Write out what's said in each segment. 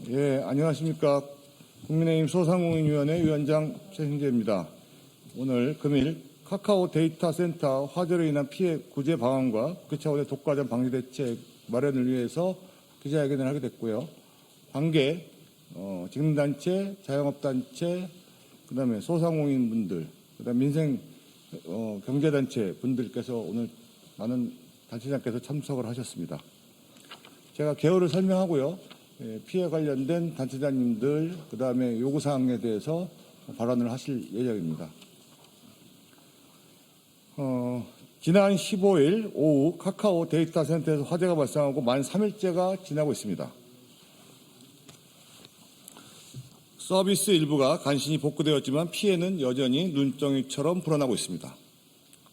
예, 안녕하십니까. 국민의힘 소상공인위원회 위원장 최승재입니다. 오늘 금일 카카오 데이터 센터 화재로 인한 피해 구제 방안과 그 차원의 독과점 방지 대책 마련을 위해서 기자회견을 하게 됐고요. 관계 직능단체, 자영업단체, 그다음에 소상공인분들, 그다음 민생 경제단체 분들께서 오늘 많은 단체장께서 참석을 하셨습니다. 제가 개요를 설명하고요. 피해 관련된 단체장님들, 그다음에 요구사항에 대해서 발언을 하실 예정입니다. 지난 15일 오후 카카오 데이터 센터에서 화재가 발생하고 만 3일째가 지나고 있습니다. 서비스 일부가 간신히 복구되었지만 피해는 여전히 눈덩이처럼 불어나고 있습니다.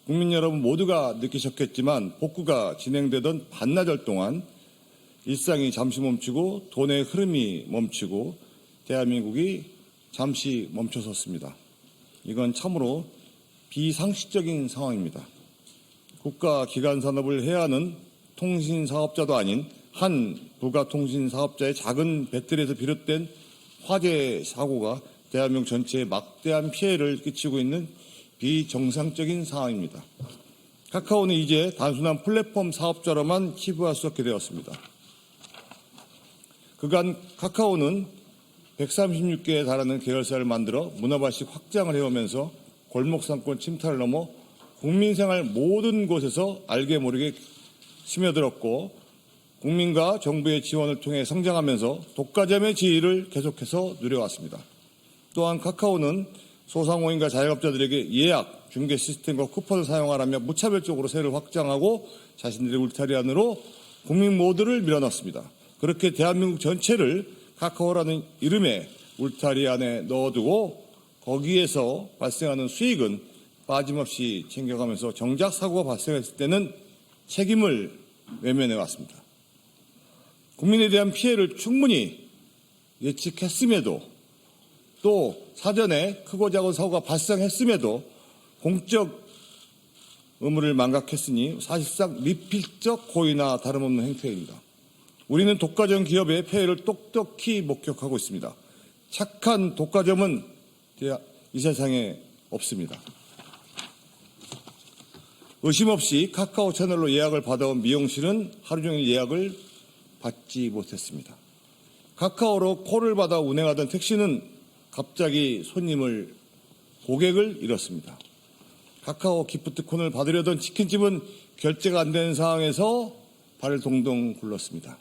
국민 여러분 모두가 느끼셨겠지만 복구가 진행되던 반나절 동안 일상이 잠시 멈추고 돈의 흐름이 멈추고 대한민국이 잠시 멈춰섰습니다. 이건 참으로 비상식적인 상황입니다. 국가 기관 산업을 해야 하는 통신사업자도 아닌 한 부가통신사업자의 작은 배틀에서 비롯된 화재 사고가 대한민국 전체에 막대한 피해를 끼치고 있는 비정상적인 상황입니다. 카카오는 이제 단순한 플랫폼 사업자로만 치부할 수 없게 되었습니다. 그간 카카오는 136개에 달하는 계열사를 만들어 문화발식 확장을 해오면서 골목상권 침탈을 넘어 국민생활 모든 곳에서 알게 모르게 스며들었고 국민과 정부의 지원을 통해 성장하면서 독과점의 지위를 계속해서 누려왔습니다. 또한 카카오는 소상공인과 자영업자들에게 예약, 중개 시스템과 쿠폰을 사용하라며 무차별적으로 세를 확장하고 자신들의 울타리 안으로 국민 모두를 밀어넣습니다. 그렇게 대한민국 전체를 카카오라는 이름의 울타리 안에 넣어두고 거기에서 발생하는 수익은 빠짐없이 챙겨가면서 정작 사고가 발생했을 때는 책임을 외면해 왔습니다. 국민에 대한 피해를 충분히 예측했음에도 또 사전에 크고 작은 사고가 발생했음에도 공적 의무를 망각했으니 사실상 미필적 고의나 다름없는 행태입니다. 우리는 독과점 기업의 폐해를 똑똑히 목격하고 있습니다. 착한 독과점은 이 세상에 없습니다. 의심 없이 카카오 채널로 예약을 받아온 미용실은 하루 종일 예약을 받지 못했습니다. 카카오로 콜을 받아 운행하던 택시는 갑자기 고객을 잃었습니다. 카카오 기프트콘을 받으려던 치킨집은 결제가 안 되는 상황에서 발을 동동 굴렀습니다.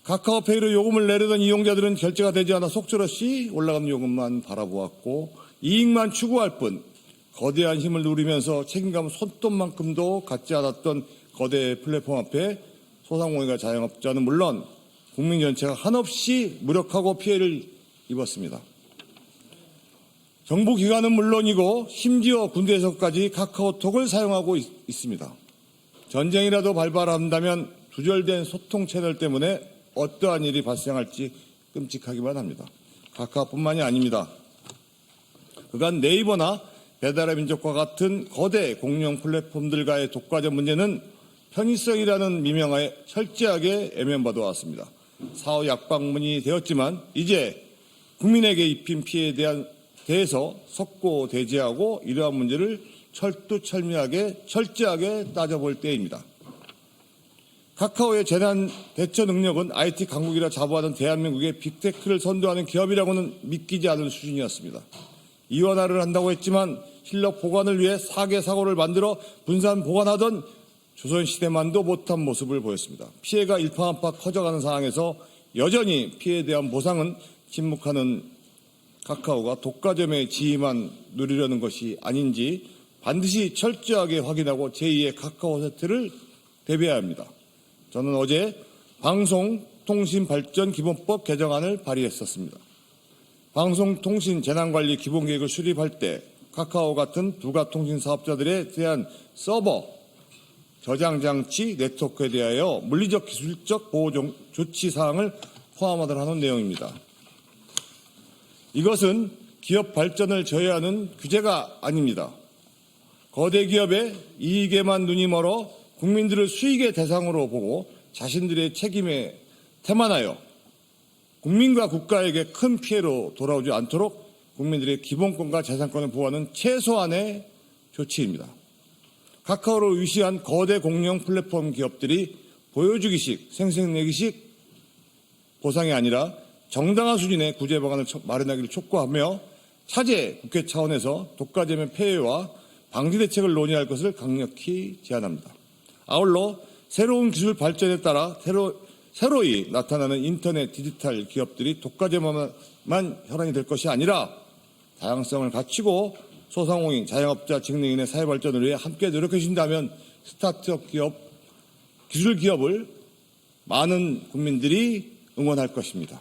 카카오페이로 요금을 내려던 이용자들은 결제가 되지 않아 속절없이 올라가는 요금만 바라보았고 이익만 추구할 뿐 거대한 힘을 누리면서 책임감 손톱만큼도 갖지 않았던 거대 플랫폼 앞에 소상공인과 자영업자는 물론 국민 전체가 한없이 무력하고 피해를 입었습니다. 정부기관은 물론이고 심지어 군대에서까지 카카오톡을 사용하고 있습니다. 전쟁이라도 발발한다면 두절된 소통 채널 때문에 어떠한 일이 발생할지 끔찍하기만 합니다. 카카오뿐만이 아닙니다. 그간 네이버나 배달의 민족과 같은 거대 공룡 플랫폼들과의 독과점 문제는 편의성이라는 미명하에 철저하게 애면받아 왔습니다. 사후 약방문이 되었지만 이제 국민에게 입힌 피해에 대해서 석고대죄하고 이러한 문제를 철두철미하게 철저하게 따져볼 때입니다. 카카오의 재난 대처 능력은 IT 강국이라 자부하는 대한민국의 빅테크를 선도하는 기업이라고는 믿기지 않을 수준이었습니다. 이원화를 한다고 했지만 실력 보관을 위해 4개 사고를 만들어 분산 보관하던 조선시대만도 못한 모습을 보였습니다. 피해가 일파만파 커져가는 상황에서 여전히 피해에 대한 보상은 침묵하는 카카오가 독과점의 지위만 누리려는 것이 아닌지 반드시 철저하게 확인하고 제2의 카카오 사태를 대비해야 합니다. 저는 어제 방송통신발전기본법 개정안을 발의했었습니다. 방송통신 재난관리 기본계획을 수립할 때 카카오 같은 부가통신 사업자들에 대한 서버, 저장장치, 네트워크에 대하여 물리적, 기술적 보호 조치 사항을 포함하도록 내용입니다. 이것은 기업 발전을 저해하는 규제가 아닙니다. 거대 기업의 이익에만 눈이 멀어 국민들을 수익의 대상으로 보고 자신들의 책임에 태만하여 국민과 국가에게 큰 피해로 돌아오지 않도록 국민들의 기본권과 재산권을 보호하는 최소한의 조치입니다. 카카오를 위시한 거대 공룡 플랫폼 기업들이 보여주기식, 생색내기식 보상이 아니라 정당한 수준의 구제 방안을 마련하기를 촉구하며 차제 국회 차원에서 독과점의 폐해와 방지 대책을 논의할 것을 강력히 제안합니다. 아울러 새로운 기술 발전에 따라 새로이 나타나는 인터넷 디지털 기업들이 독과점만 혈안이 될 것이 아니라 다양성을 갖추고 소상공인, 자영업자, 직능인의 사회 발전을 위해 함께 노력해 주신다면 스타트업 기업, 기술 기업을 많은 국민들이 응원할 것입니다.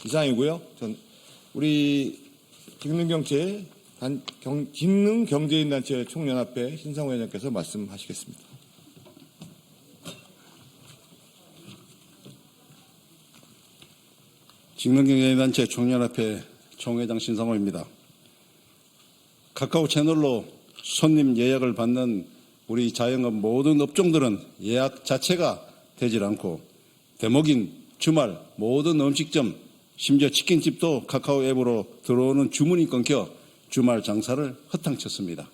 이상이고요. 우리 직능경제인단체 총연합회 신상호 회장께서 말씀하시겠습니다. 직능경제인단체 총연합회 총회장 신상호입니다. 카카오 채널로 손님 예약을 받는 우리 자영업 모든 업종들은 예약 자체가 되질 않고 대목인 주말 모든 음식점 심지어 치킨집도 카카오 앱으로 들어오는 주문이 끊겨 주말 장사를 허탕쳤습니다.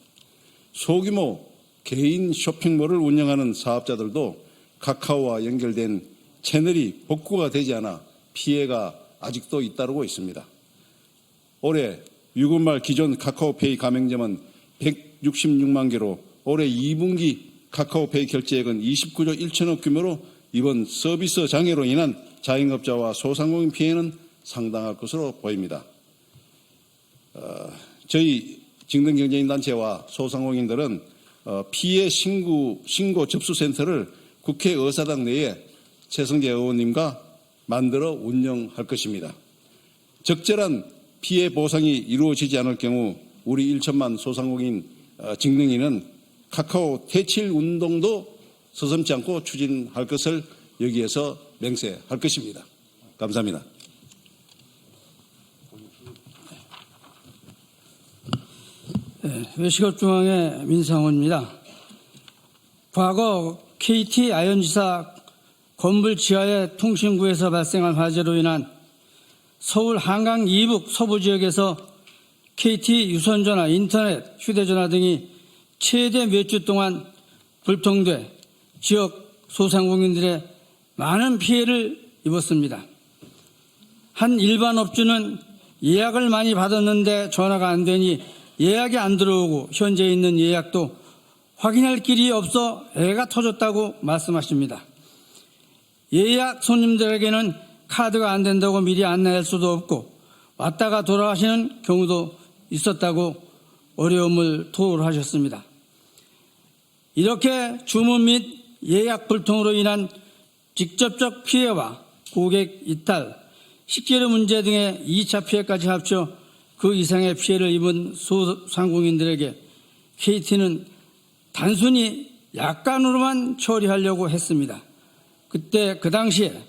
소규모 개인 쇼핑몰을 운영하는 사업자들도 카카오와 연결된 채널이 복구가 되지 않아 피해가 아직도 잇따르고 있습니다. 올해 6월 말 기존 카카오페이 가맹점은 166만 개로 올해 2분기 카카오페이 결제액은 29조 1천억 규모로 이번 서비스 장애로 인한 자영업자와 소상공인 피해는 상당할 것으로 보입니다. 저희 직능경제인단체와 소상공인들은 피해 신고 접수센터를 국회 의사당 내에 최성재 의원님과 만들어 운영할 것입니다. 적절한 피해 보상이 이루어지지 않을 경우 우리 1천만 소상공인 직능인은 카카오 퇴칠 운동도 서슴지 않고 추진할 것을 여기에서 맹세할 것입니다. 감사합니다. 외식업중앙회 민상호입니다. 과거 KT 아현지사 건물 지하의 통신구에서 발생한 화재로 인한 서울 한강 이북 서부 지역에서 KT 유선전화, 인터넷, 휴대전화 등이 최대 몇 주 동안 불통돼 지역 소상공인들의 많은 피해를 입었습니다. 한 일반 업주는 예약을 많이 받았는데 전화가 안 되니 예약이 안 들어오고 현재 있는 예약도 확인할 길이 없어 애가 터졌다고 말씀하십니다. 예약 손님들에게는 카드가 안 된다고 미리 안내할 수도 없고 왔다가 돌아가시는 경우도 있었다고 어려움을 토로하셨습니다. 이렇게 주문 및 예약 불통으로 인한 직접적 피해와 고객 이탈, 식재료 문제 등의 2차 피해까지 합쳐 그 이상의 피해를 입은 소상공인들에게 KT는 단순히 약간으로만 처리하려고 했습니다. 그때 그 당시에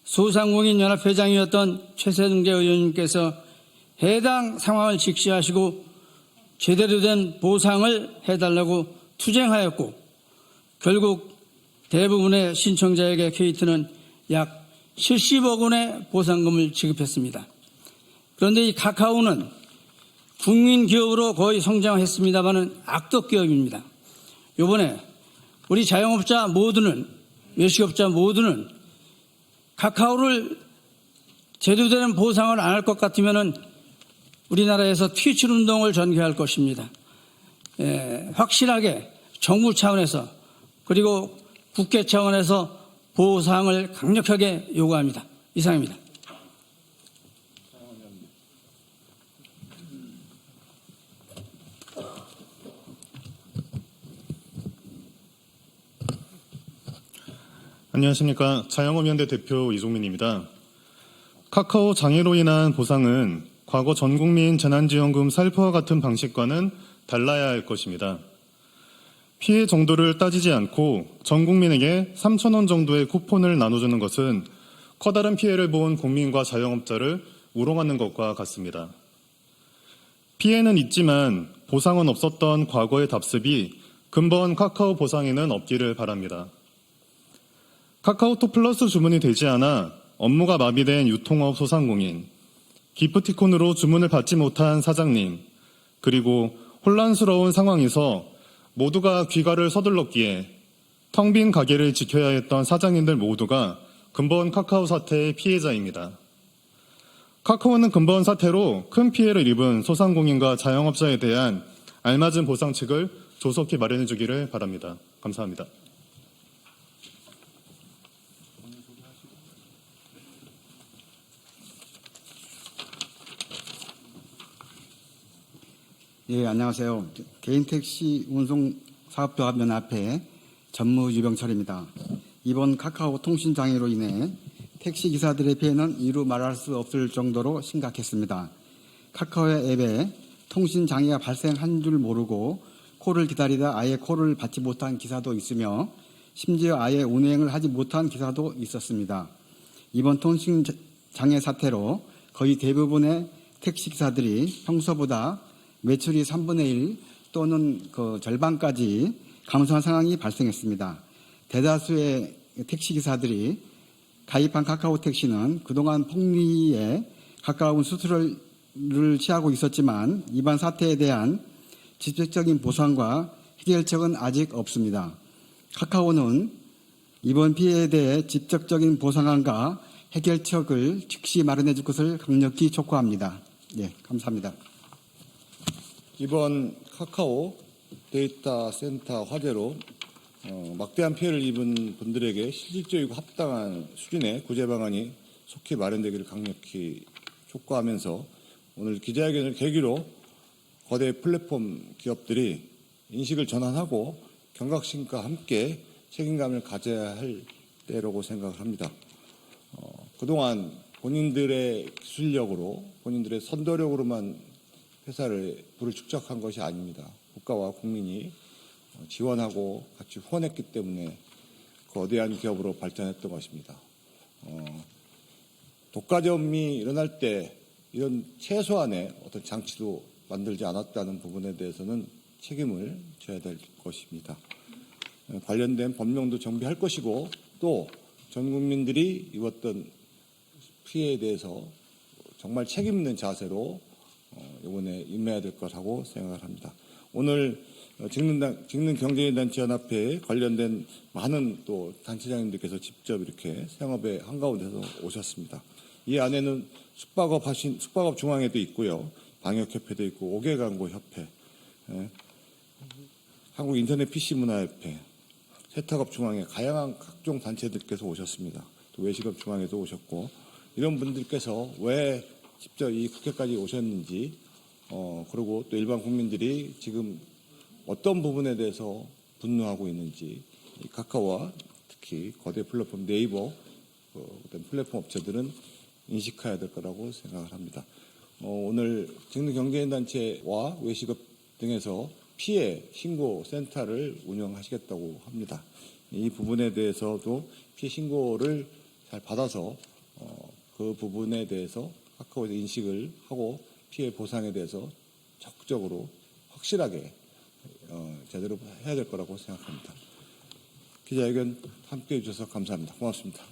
소상공인 연합회장이었던 최세중재 의원님께서 해당 상황을 직시하시고 제대로 된 보상을 해달라고 투쟁하였고 결국 대부분의 신청자에게 KT는 약 70억 원의 보상금을 지급했습니다. 그런데 이 카카오는 국민 기업으로 거의 성장했습니다마는 악덕 기업입니다. 이번에 우리 자영업자 모두는, 외식업자 모두는 카카오를 제대로 된 보상을 안 할 것 같으면 우리나라에서 퇴출 운동을 전개할 것입니다. 확실하게 정부 차원에서 그리고 국회 차원에서 보상을 강력하게 요구합니다. 이상입니다. 안녕하십니까. 자영업연대 대표 이종민입니다. 카카오 장애로 인한 보상은 과거 전국민 재난지원금 살포와 같은 방식과는 달라야 할 것입니다. 피해 정도를 따지지 않고 전 국민에게 3,000원 정도의 쿠폰을 나눠주는 것은 커다란 피해를 본 국민과 자영업자를 우롱하는 것과 같습니다. 피해는 있지만 보상은 없었던 과거의 답습이 근본 카카오 보상에는 없기를 바랍니다. 카카오톡 플러스 주문이 되지 않아 업무가 마비된 유통업 소상공인, 기프티콘으로 주문을 받지 못한 사장님, 그리고 혼란스러운 상황에서 모두가 귀가를 서둘렀기에 텅 빈 가게를 지켜야 했던 사장님들 모두가 근본 카카오 사태의 피해자입니다. 카카오는 근본 사태로 큰 피해를 입은 소상공인과 자영업자에 대한 알맞은 보상책을 조속히 마련해 주기를 바랍니다. 감사합니다. 예, 안녕하세요. 개인택시 운송사업조합연합회 전무유병철입니다. 이번 카카오 통신장애로 인해 택시기사들의 피해는 이루 말할 수 없을 정도로 심각했습니다. 카카오의 앱에 통신장애가 발생한 줄 모르고 콜을 기다리다 아예 콜을 받지 못한 기사도 있으며 심지어 아예 운행을 하지 못한 기사도 있었습니다. 이번 통신장애 사태로 거의 대부분의 택시기사들이 평소보다 매출이 3분의 1 또는 그 절반까지 감소한 상황이 발생했습니다. 대다수의 택시기사들이 가입한 카카오 택시는 그동안 폭리에 가까운 수수료를 취하고 있었지만 이번 사태에 대한 직접적인 보상과 해결책은 아직 없습니다. 카카오는 이번 피해에 대해 직접적인 보상안과 해결책을 즉시 마련해 줄 것을 강력히 촉구합니다. 예, 감사합니다. 이번 카카오 데이터 센터 화재로 막대한 피해를 입은 분들에게 실질적이고 합당한 수준의 구제 방안이 속히 마련되기를 강력히 촉구하면서 오늘 기자회견을 계기로 거대 플랫폼 기업들이 인식을 전환하고 경각심과 함께 책임감을 가져야 할 때라고 생각을 합니다. 그동안 본인들의 기술력으로 본인들의 선도력으로만 회사를 불을 축적한 것이 아닙니다. 국가와 국민이 지원하고 같이 후원했기 때문에 거대한 기업으로 발전했던 것입니다. 독과점이 일어날 때 이런 최소한의 어떤 장치도 만들지 않았다는 부분에 대해서는 책임을 져야 될 것입니다. 관련된 법령도 정비할 것이고 또 전 국민들이 입었던 피해에 대해서 정말 책임 있는 자세로 이번에 임해야 될 거라고 생각을 합니다. 오늘 직능경제인단체연합회에 관련된 많은 또 단체장님들께서 직접 이렇게 생업의 한가운데서 오셨습니다. 이 안에는 숙박업 중앙회도 있고요, 방역협회도 있고, 5개광고협회, 한국인터넷 PC문화협회, 세탁업 중앙회, 다양한 각종 단체들께서 오셨습니다. 또 외식업 중앙회도 오셨고, 이런 분들께서 왜 직접 이 국회까지 오셨는지, 그리고 또 일반 국민들이 지금 어떤 부분에 대해서 분노하고 있는지, 이 카카오와 특히 거대 플랫폼 네이버 어떤 플랫폼 업체들은 인식해야 될 거라고 생각을 합니다. 오늘 직능경제인단체와 외식업 등에서 피해 신고 센터를 운영하시겠다고 합니다. 이 부분에 대해서도 피해 신고를 잘 받아서 그 부분에 대해서 카카오에서 인식을 하고 피해 보상에 대해서 적극적으로 확실하게 제대로 해야 될 거라고 생각합니다. 기자회견 함께해 주셔서 감사합니다. 고맙습니다.